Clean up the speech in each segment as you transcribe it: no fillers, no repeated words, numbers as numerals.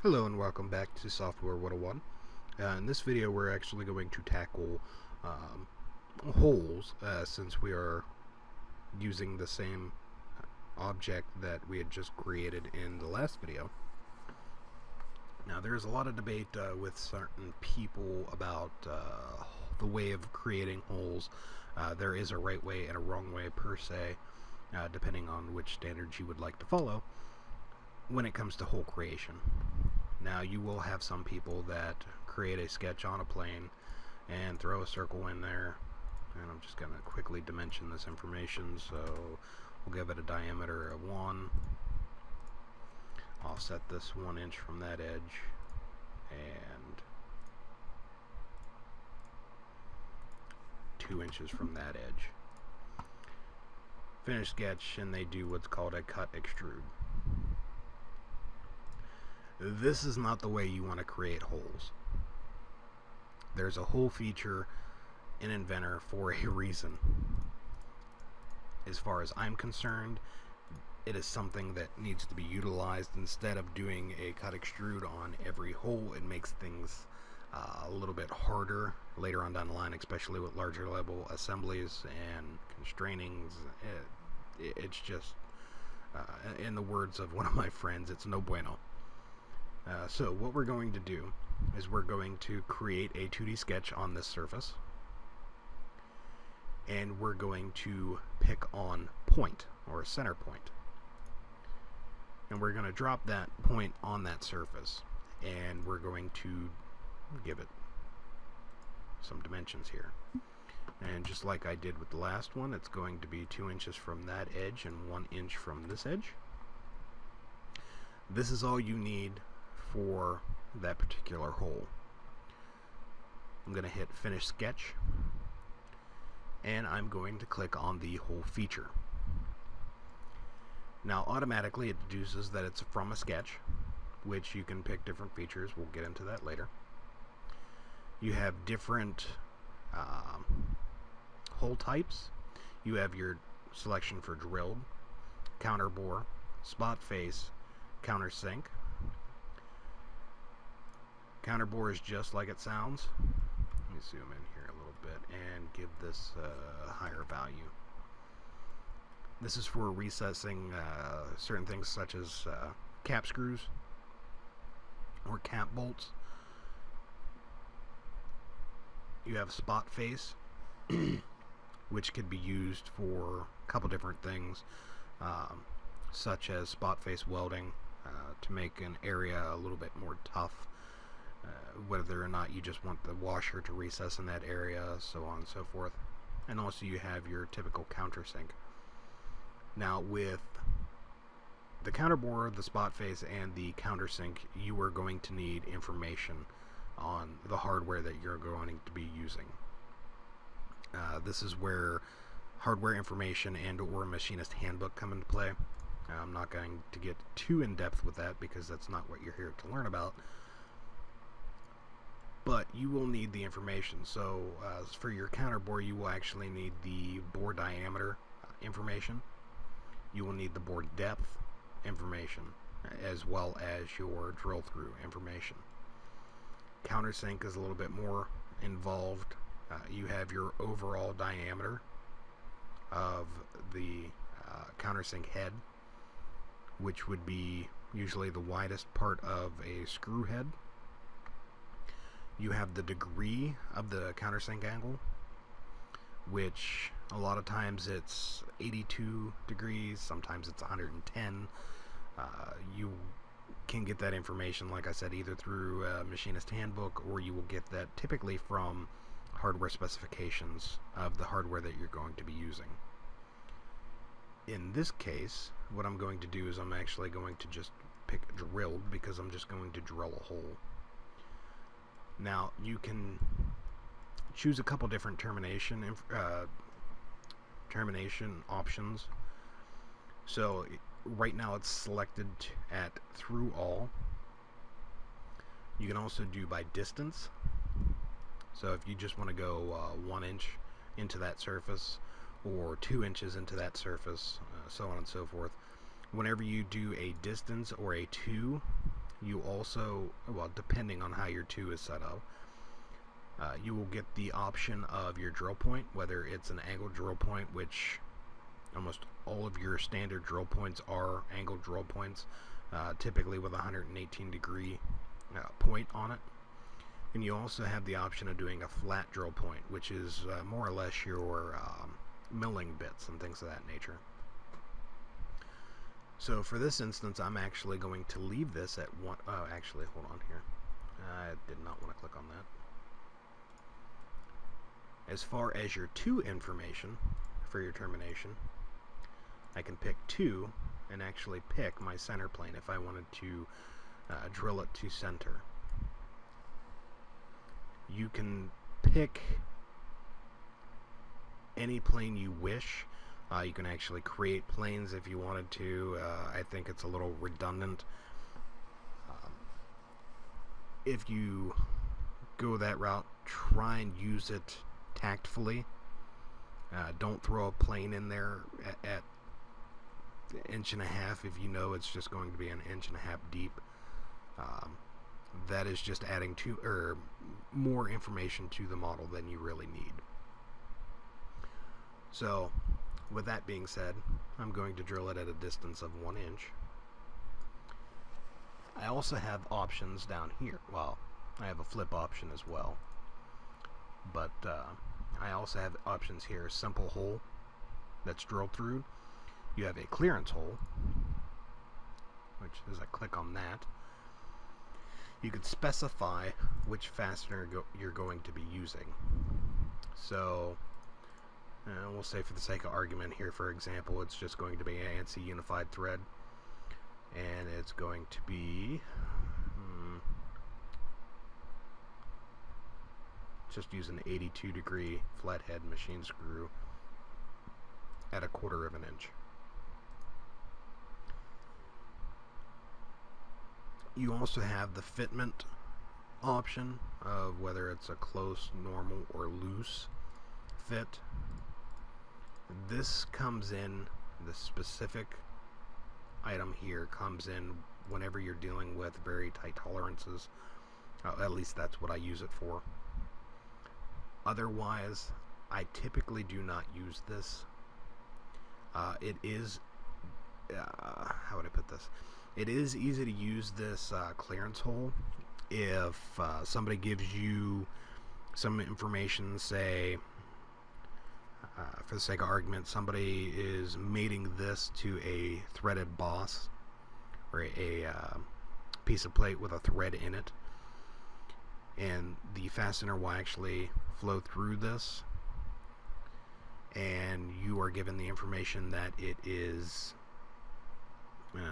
Hello and welcome back to Software 101. In this video we're actually going to tackle holes since we are using the same object that we had just created in the last video. Now there's a lot of debate with certain people about the way of creating holes. There is a right way and a wrong way per se, depending on which standards you would like to follow when it comes to hole creation. Now you will have some people that create a sketch on a plane and throw a circle in there, and I'm just going to quickly dimension this information. So we'll give it a diameter of 1, offset this 1 inch from that edge, and 2 inches from that edge. Finish sketch, and they do what's called a cut extrude. This is not the way you want to create holes. There's a hole feature in Inventor for a reason. As far as I'm concerned, it is something that needs to be utilized. Instead of doing a cut extrude on every hole, it makes things a little bit harder later on down the line, especially with larger level assemblies and constrainings. It's just, in the words of one of my friends, it's no bueno. So what we're going to do is we're going to create a 2D sketch on this surface, and we're going to pick on point, or center point, and we're going to drop that point on that surface, and we're going to give it some dimensions here. And just like I did with the last one, it's going to be 2 inches from that edge and 1 inch from this edge. This is all you need for that particular hole. I'm going to hit finish sketch, and I'm going to click on the hole feature. Now automatically it deduces that it's from a sketch, which you can pick different features. We'll get into that later. You have different hole types. You have your selection for drilled, counterbore, spot face, countersink. Counterbore is just like it sounds. Let me zoom in here a little bit and give this a higher value. This is for recessing certain things such as cap screws or cap bolts. You have spot face, which could be used for a couple different things, such as spot face welding to make an area a little bit more tough. Whether or not you just want the washer to recess in that area, so on and so forth. And also you have your typical countersink. Now with the counterbore, the spot face, and the countersink, you are going to need information on the hardware that you're going to be using. This is where hardware information and or machinist handbook come into play. I'm not going to get too in depth with that because that's not what you're here to learn about. But you will need the information. So for your counterbore, you will actually need the bore diameter information. You will need the bore depth information, as well as your drill through information. Countersink is a little bit more involved. You have your overall diameter of the countersink head, which would be usually the widest part of a screw head. You have the degree of the countersink angle, which a lot of times it's 82 degrees, sometimes it's 110. You can get that information, like I said, either through a machinist handbook, or you will get that typically from hardware specifications of the hardware that you're going to be using. In this case, what I'm going to do is I'm actually going to just pick drilled, because I'm just going to drill a hole. Now you can choose a couple different termination options. So right now it's selected at through all. You can also do by distance. So if you just want to go 1 inch into that surface, or 2 inches into that surface, so on and so forth. Whenever you do a distance or a 2, you also, well, depending on how your 2 is set up, you will get the option of your drill point, whether it's an angled drill point, which almost all of your standard drill points are angled drill points, typically with a 118 degree point on it. And you also have the option of doing a flat drill point, which is more or less your milling bits and things of that nature. So for this instance, I'm actually going to leave this at one. Oh, actually, hold on here. I did not want to click on that. As far as your 2 information for your termination, I can pick 2 and actually pick my center plane if I wanted to drill it to center. You can pick any plane you wish. You can actually create planes if you wanted to. I think it's a little redundant. If you go that route, try and use it tactfully. Don't throw a plane in there at 1.5 inches if you know it's just going to be 1.5 inches deep. That is just adding more information to the model than you really need. So, with that being said, I'm going to drill it at a distance of 1 inch. I also have options down here. Well, I have a flip option as well. But I also have options here. Simple hole that's drilled through. You have a clearance hole, which is I click on that. You could specify which fastener you're going to be using. So we'll say for the sake of argument here, for example, it's just going to be an ANSI unified thread, and it's going to be just use an 82 degree flathead machine screw at 1/4 inch. You also have the fitment option of whether it's a close, normal, or loose fit. This comes in, the specific item here comes in whenever you're dealing with very tight tolerances. At least that's what I use it for. Otherwise, I typically do not use this. It is, how would I put this? It is easy to use this clearance hole if somebody gives you some information, say, for the sake of argument, somebody is mating this to a threaded boss or a piece of plate with a thread in it, and the fastener will actually flow through this, and you are given the information that it is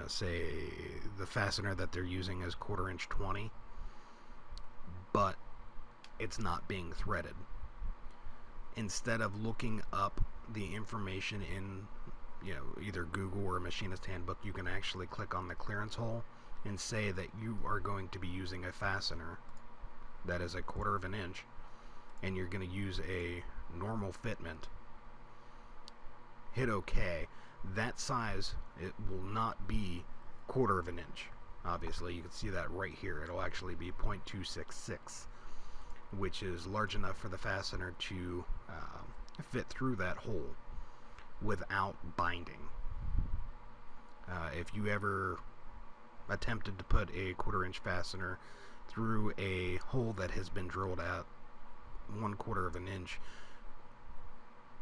say the fastener that they're using is 1/4 inch 20, but it's not being threaded. Instead of looking up the information in either Google or a machinist handbook, you can actually click on the clearance hole and say that you are going to be using a fastener that is 1/4 inch, and you're going to use a normal fitment. Hit OK. That size, it will not be 1/4 inch. Obviously, you can see that right here. It'll actually be 0.266, which is large enough for the fastener to fit through that hole without binding. If you ever attempted to put a 1/4 inch fastener through a hole that has been drilled at 1/4 inch,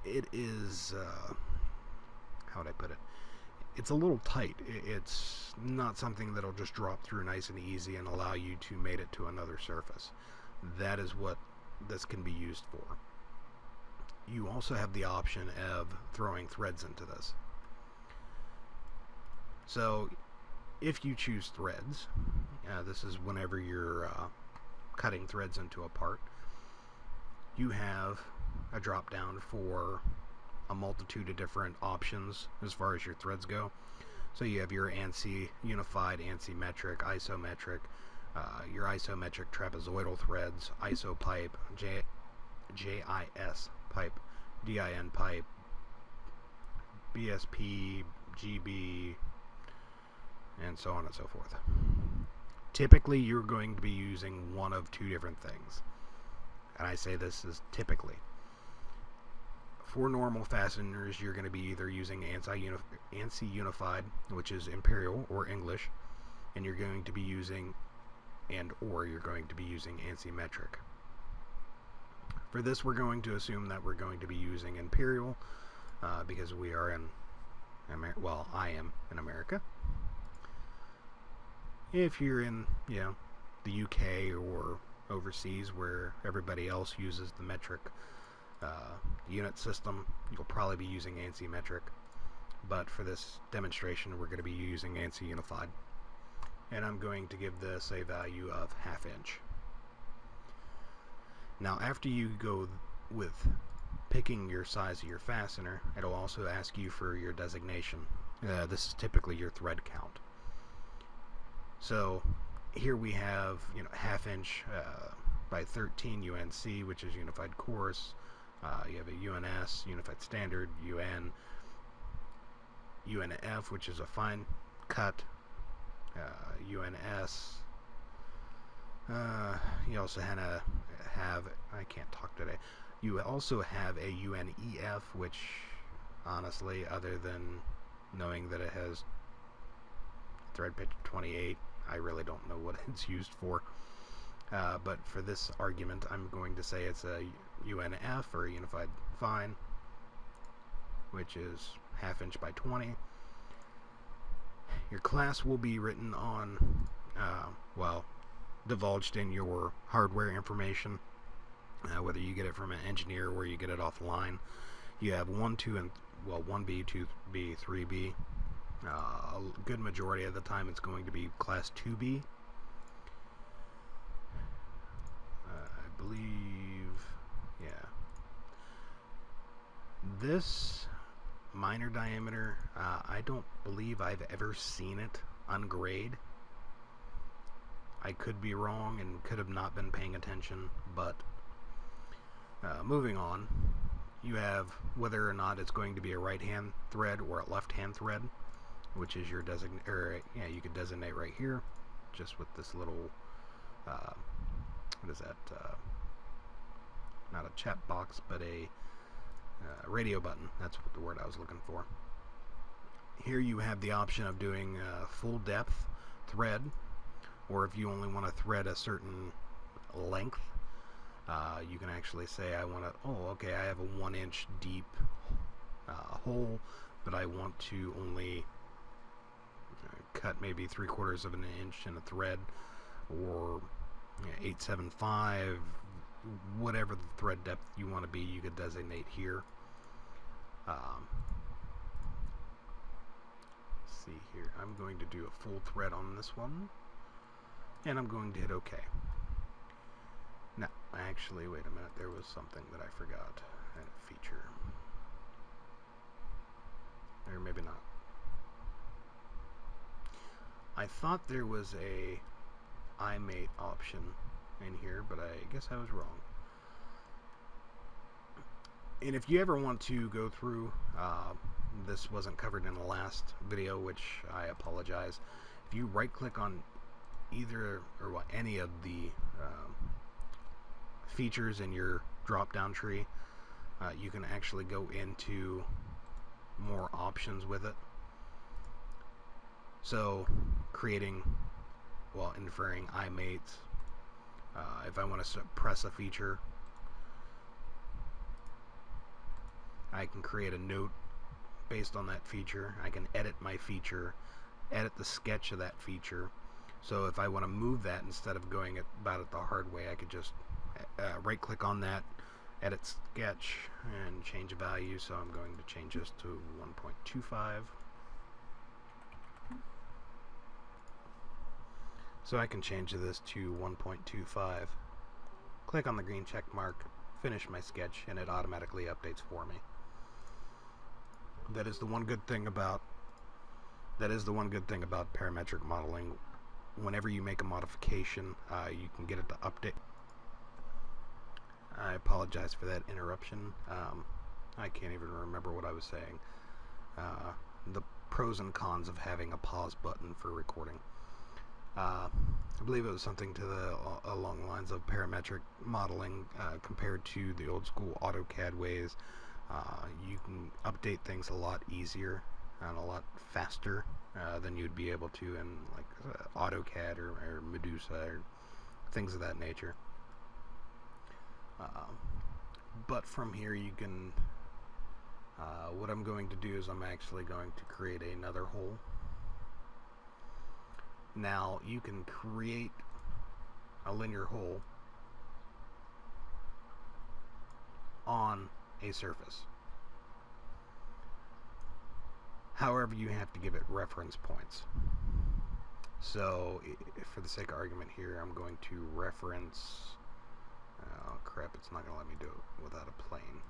it is how would I put it? It's a little tight. It's not something that'll just drop through nice and easy and allow you to mate it to another surface. That is what this can be used for. You also have the option of throwing threads into this. So if you choose threads, this is whenever you're cutting threads into a part, you have a drop down for a multitude of different options as far as your threads go. So you have your ANSI unified, ANSI metric, isometric, your isometric trapezoidal threads, ISO pipe, JIS pipe, DIN pipe, BSP, GB, and so on and so forth. Typically, you're going to be using one of two different things. And I say this is typically. For normal fasteners, you're going to be either using ANSI Unified, which is Imperial or English, and you're going to be using you're going to be using ANSI Metric. For this, we're going to assume that we're going to be using Imperial because we are in I am in America. If you're in, the UK or overseas where everybody else uses the metric unit system, you'll probably be using ANSI Metric. But for this demonstration, we're going to be using ANSI Unified. And I'm going to give this a value of 1/2 inch. Now, after you go with picking your size of your fastener, it'll also ask you for your designation. This is typically your thread count. So here we have 1/2 inch by 13 UNC, which is Unified Coarse. You have a UNS, Unified Standard, UNF, which is a fine cut, UNS. You also have, I can't talk today. You also have a UNEF, which honestly, other than knowing that it has thread pitch 28, I really don't know what it's used for. But for this argument, I'm going to say it's a UNF, or a Unified Fine, which is 1/2 inch by 20. Your class will be written on, divulged in your hardware information, whether you get it from an engineer or you get it offline. You have 1, 2, and 1B, 2B, 3B. A good majority of the time it's going to be class 2B. I believe, this minor diameter, I don't believe I've ever seen it on grade. I could be wrong and could have not been paying attention, but moving on, you have whether or not it's going to be a right-hand thread or a left-hand thread, which is your you could designate right here, just with this little, what is that, not a chat box, but a radio button. That's what the word I was looking for. Here you have the option of doing full depth thread, or if you only want to thread a certain length, you can actually say, I want to, I have a 1 inch deep hole, but I want to only cut maybe 3/4 of an inch in a thread, or 875, whatever the thread depth you want to be, you could designate here. Let's see here, I'm going to do a full thread on this one, and I'm going to hit OK. Now, actually, wait a minute, there was something that I forgot, a feature, or maybe not. I thought there was a iMate option in here, but I guess I was wrong. And if you ever want to go through, this wasn't covered in the last video, which I apologize. If you right click on any of the features in your drop-down tree, you can actually go into more options with it. So inferring iMates, if I want to press a feature, I can create a note based on that feature. I can edit my feature, edit the sketch of that feature. So if I want to move that, instead of going about it the hard way, I could just right click on that, edit sketch, and change a value. So I'm going to change this to 1.25. So I can change this to 1.25. Click on the green check mark, finish my sketch, and it automatically updates for me. That is the one good thing about parametric modeling. Whenever you make a modification, you can get it to update. I apologize for that interruption. I can't even remember what I was saying. The pros and cons of having a pause button for recording. I believe it was something to along the lines of parametric modeling compared to the old school AutoCAD ways. You can update things a lot easier and a lot faster than you'd be able to in like AutoCAD or Medusa or things of that nature. But from here you can, what I'm going to do is I'm actually going to create another hole. Now you can create a linear hole on a surface. However, you have to give it reference points. So for the sake of argument here, I'm going to reference, oh crap, it's not going to let me do it without a plane.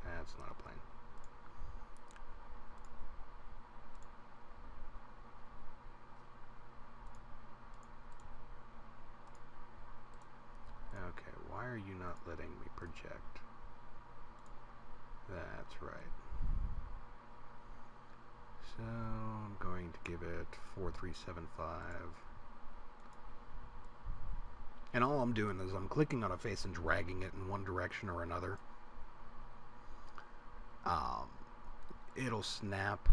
That's not a plane. Okay, why are you not letting me project? That's right. So I'm going to give it 4375. And all I'm doing is I'm clicking on a face and dragging it in one direction or another. It'll snap.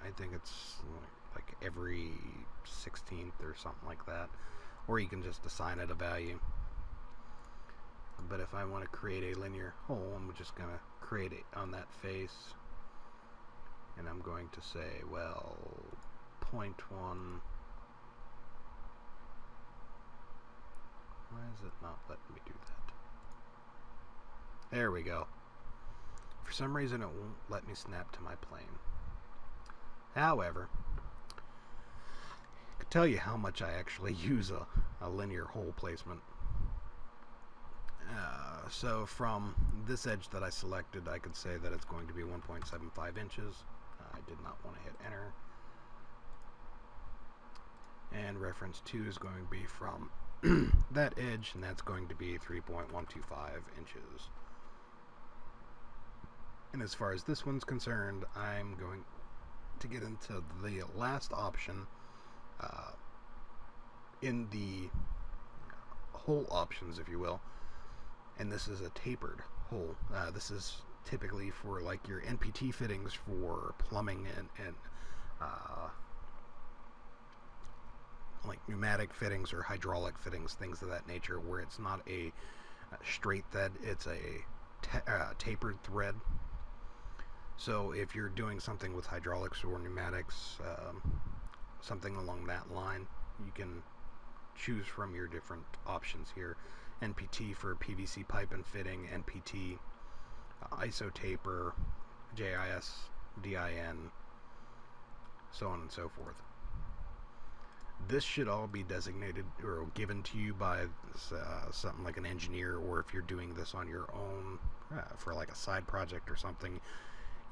I think it's like every 16th or something like that. Or you can just assign it a value. But if I want to create a linear hole, I'm just going to create it on that face. And I'm going to say, well, 0.1. Why is it not letting me do that? There we go. For some reason it won't let me snap to my plane. However, I can tell you how much I actually use a linear hole placement. So from this edge that I selected, I could say that it's going to be 1.75 inches. I did not want to hit enter. And reference 2 is going to be from that edge, and that's going to be 3.125 inches. And as far as this one's concerned, I'm going to get into the last option in the hole options, if you will. And this is a tapered hole. This is typically for like your NPT fittings for plumbing and like pneumatic fittings or hydraulic fittings, things of that nature, where it's not a straight thread, it's a tapered thread. So if you're doing something with hydraulics or pneumatics, something along that line, you can choose from your different options here. NPT for PVC pipe and fitting, NPT, ISO taper, JIS, DIN, so on and so forth. This should all be designated or given to you by something like an engineer, or if you're doing this on your own for like a side project or something,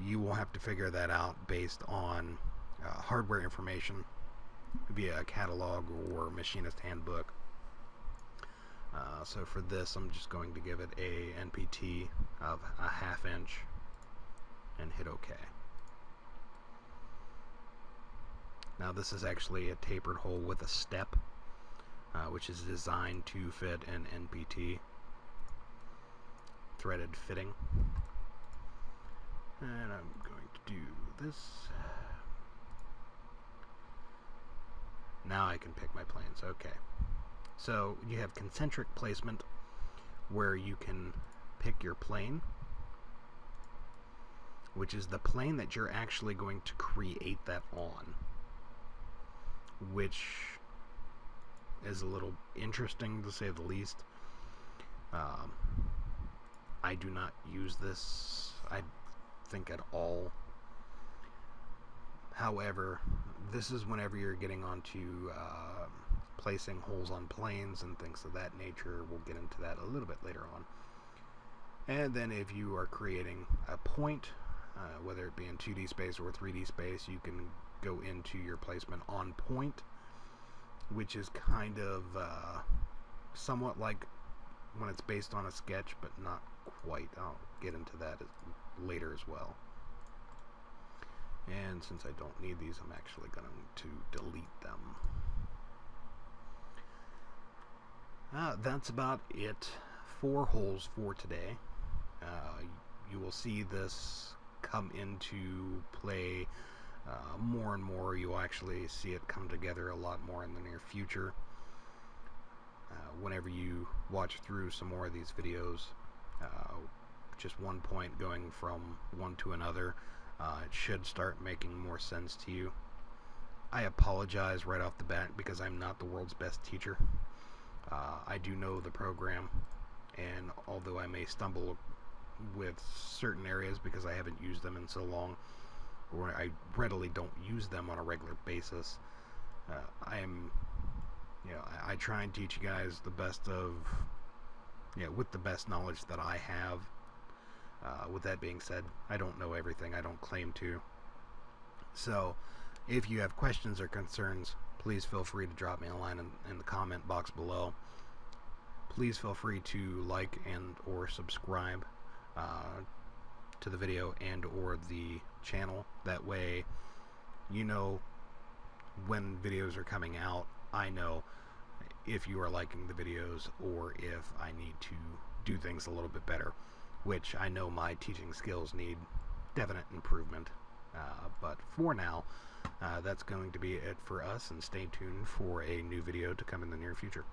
you will have to figure that out based on hardware information via a catalog or machinist handbook. So for this, I'm just going to give it a NPT of a 1/2 inch and hit OK. Now this is actually a tapered hole with a step, which is designed to fit an NPT threaded fitting. And I'm going to do this. Now I can pick my planes. Okay. So you have concentric placement, where you can pick your plane, which is the plane that you're actually going to create that on, which is a little interesting to say the least. I do not use this, I think, at all. However, this is whenever you're getting onto placing holes on planes and things of that nature. We'll get into that a little bit later on. And then if you are creating a point, whether it be in 2D space or 3D space, you can go into your placement on point, which is kind of somewhat like when it's based on a sketch, but not quite. I'll get into that later as well. And since I don't need these, I'm actually going to delete them. That's about it. 4 holes for today. You will see this come into play more and more. You'll actually see it come together a lot more in the near future. Whenever you watch through some more of these videos, just one point going from one to another, it should start making more sense to you. I apologize right off the bat because I'm not the world's best teacher. I do know the program, and although I may stumble with certain areas because I haven't used them in so long, or I readily don't use them on a regular basis, I try and teach you guys the best of, with the best knowledge that I have. With that being said, I don't know everything. I don't claim to. So, if you have questions or concerns, please feel free to drop me a line in the comment box below. Please feel free to like and or subscribe to the video and or the channel. That way, you know when videos are coming out. I know if you are liking the videos or if I need to do things a little bit better, which I know my teaching skills need definite improvement. But for now, that's going to be it for us, and stay tuned for a new video to come in the near future.